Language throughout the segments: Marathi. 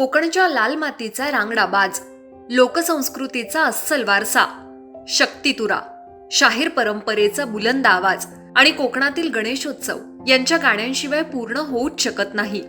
कोकणच्या लाल मातीचा रांगडा बाज, लोकसंस्कृतीचा अस्सल वारसा, शक्तितुरा, शाहीर परंपरेचा बुलंद आवाज आणि कोकणातील गणेशोत्सव यांच्या गाण्यांशिवाय पूर्ण होऊच शकत नाही.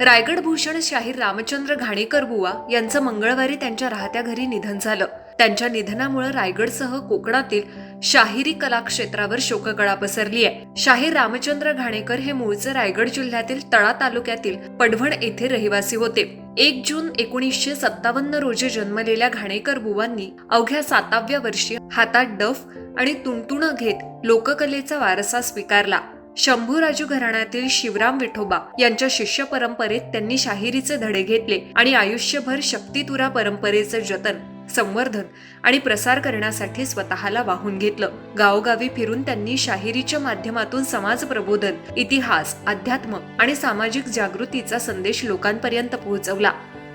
रायगड भूषण शाहीर रामचंद्र घाणेकर बुवा यांचं मंगळवारी त्यांच्या राहत्या घरी निधन झालं. त्यांच्या निधनामुळे रायगडसह कोकणातील शाहिरी कलाक्षेत्रावर शोककळा पसरली आहे. शाहीर रामचंद्र घाणेकर हे मूळचे रायगड जिल्ह्यातील तळा तालुक्यातील पडवण येथे रहिवासी होते. 1 जून 1957 रोजी जन्मलेल्या घाणेकर बुवांनी अवघ्या 7व्या वर्षी हातात डफ आणि तुणतुणं घेत लोककलेचा वारसा स्वीकारला. शंभूराजू घराण्यातील शिवराम विठोबा यांच्या शिष्य परंपरेत त्यांनी शाहिरीचे धडे घेतले आणि आयुष्यभर शक्तितुरा परंपरेचे जतन, संवर्धन आणि प्रसार करण्यासाठी स्वतःला वाहून घेतलं. गावोगावी फिरून त्यांनी शाहिरीच्या माध्यमातून समाज प्रबोधन, इतिहास, अध्यात्म आणि सामाजिक जागृतीचा संदेश लोकांपर्यंत पोहोचवला.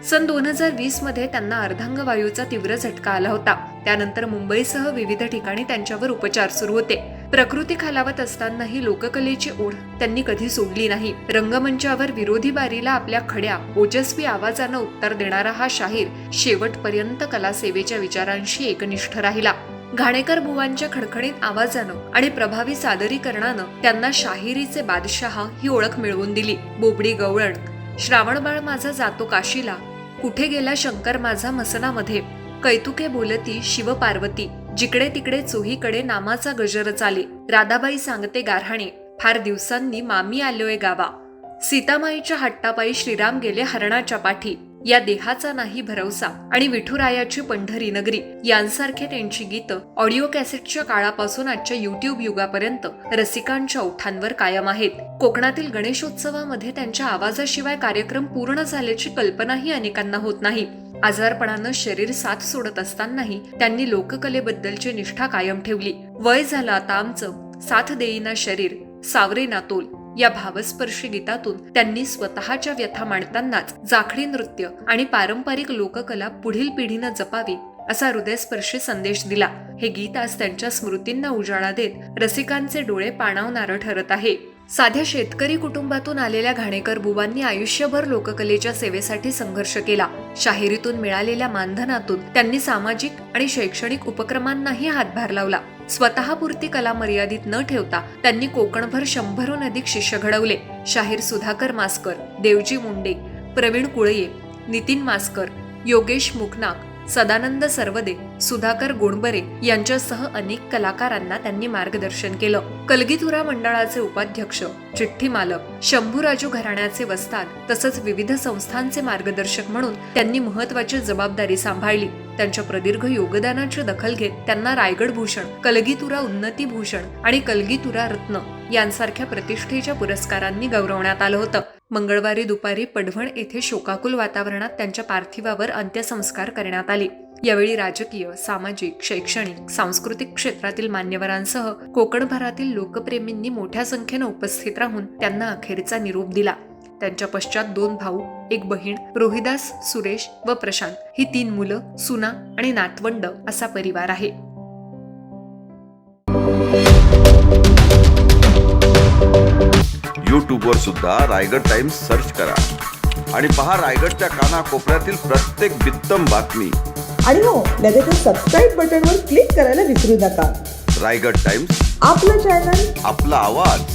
सन 2020 मध्ये त्यांना अर्धांगवायूचा तीव्र झटका आला होता. त्यानंतर मुंबईसह विविध ठिकाणी त्यांच्यावर उपचार सुरू होते. प्रकृती खालावत असतानाही लोककलेची ओढ त्यांनी कधी सोडली नाही. रंगमंचावर विरोधी बारीला आपल्या खड्या ओजस्वी आवाजानं उत्तर देणारा हा शाहीर शेवटपर्यंत कलासेवेच्या विचारांशी एकनिष्ठ राहिला. घाणेकर बुवांच्या खणखणीत आवाजानं आणि प्रभावी सादरीकरणानं त्यांना शाहिरीचे बादशहा ही ओळख मिळवून दिली. बोबडी गवळण, श्रावणबाळ माझा जातो काशीला, कुठे गेला शंकर माझा मसनामध्ये, कैतुके बोलती शिव पार्वती, जिकडे तिकडे चोहीकडे नामाचा गजर चाले, राधाबाई सांगते गारहाणे, फार दिवसांनी मामी आलोय गावा, सीतामाईच्या हट्टापायी श्रीराम गेले हरणाच्या पाठी, या देहाचा नाही भरवसा आणि विठुरायाची पंढरी नगरी यांसारखे त्यांची गीतं ऑडिओ कॅसेटच्या काळापासून आजच्या युट्यूब युगापर्यंत रसिकांच्या ओठांवर कायम आहेत. कोकणातील गणेशोत्सवामध्ये त्यांच्या आवाजाशिवाय कार्यक्रम पूर्ण झाल्याची कल्पनाही अनेकांना होत नाही. आजारपणानं शरीर साथ सोडत असतानाही त्यांनी लोककलेबद्दलची निष्ठा कायम ठेवली. वय झालं आता आमचं, साथ देईना शरीर, सावरे ना तोल या भावस्पर्शी गीतातून त्यांनी स्वतःच्या व्यथा मांडतानाच जाखडी नृत्य आणि पारंपरिक लोककला पुढील पिढीनं जपावी असा हृदयस्पर्शी संदेश दिला. हे गीत आज त्यांच्या स्मृतींना उजाळा देत रसिकांचे डोळे पाणावणारं ठरत आहे. साध्या शेतकरी कुटुंबातून आलेल्या घाणेकर बुवांनी आयुष्यभर लोककलेच्या सेवेसाठी संघर्ष केला. शाहिरीतून मिळालेल्या मानधनातून त्यांनी सामाजिक आणि शैक्षणिक उपक्रमांनाही हातभार लावला. स्वतःपुरती कला मर्यादित न ठेवता त्यांनी कोकणभर 100हून अधिक शिष्य घडवले. शाहीर सुधाकर मास्कर, देवजी मुंडे, प्रवीण कुळये, नितीन मास्कर, योगेश मुकनाक, सदानंद सरवदे, सुधाकर गोंडबरे यांच्यासह अनेक कलाकारांना त्यांनी मार्गदर्शन केलं. कलगीतुरा मंडळाचे उपाध्यक्ष, चिठ्ठी मालक, शंभूराजू घराण्याचे वस्ताद तसंच विविध संस्थांचे मार्गदर्शक म्हणून त्यांनी महत्वाची जबाबदारी सांभाळली. त्यांच्या प्रदीर्घ योगदानाची दखल घेत त्यांना रायगड भूषण, कलगीतुरा उन्नती भूषण आणि कलगीतुरा रत्न यांसारख्या प्रतिष्ठेच्या पुरस्कारांनी गौरवण्यात आलं होतं. मंगळवारी दुपारी पडवण येथे शोकाकुल वातावरणात त्यांच्या पार्थिवावर अंत्यसंस्कार करण्यात आले. यावेळी राजकीय, सामाजिक, शैक्षणिक, सांस्कृतिक क्षेत्रातील मान्यवरांसह कोकणभरातील लोकप्रेमींनी मोठ्या संख्येनं उपस्थित राहून त्यांना अखेरचा निरोप दिला. त्यांच्या पश्चात 2 भाऊ, 1 बहीण, रोहिदास, सुरेश व प्रशांत ही 3 मुलं, सुना आणि नातवंड असा परिवार आहे. यूट्यूबवर सुद्धा रायगड टाइम्स सर्च करा आणि पहा रायगडच्या कानाकोपऱ्यातील प्रत्येक बित्तम बातमी. आणि हो, लगेच सबस्क्राईब बटनवर क्लिक करायला विसरू नका. रायगड टाइम्स, आपलं चॅनल, आपला आवाज.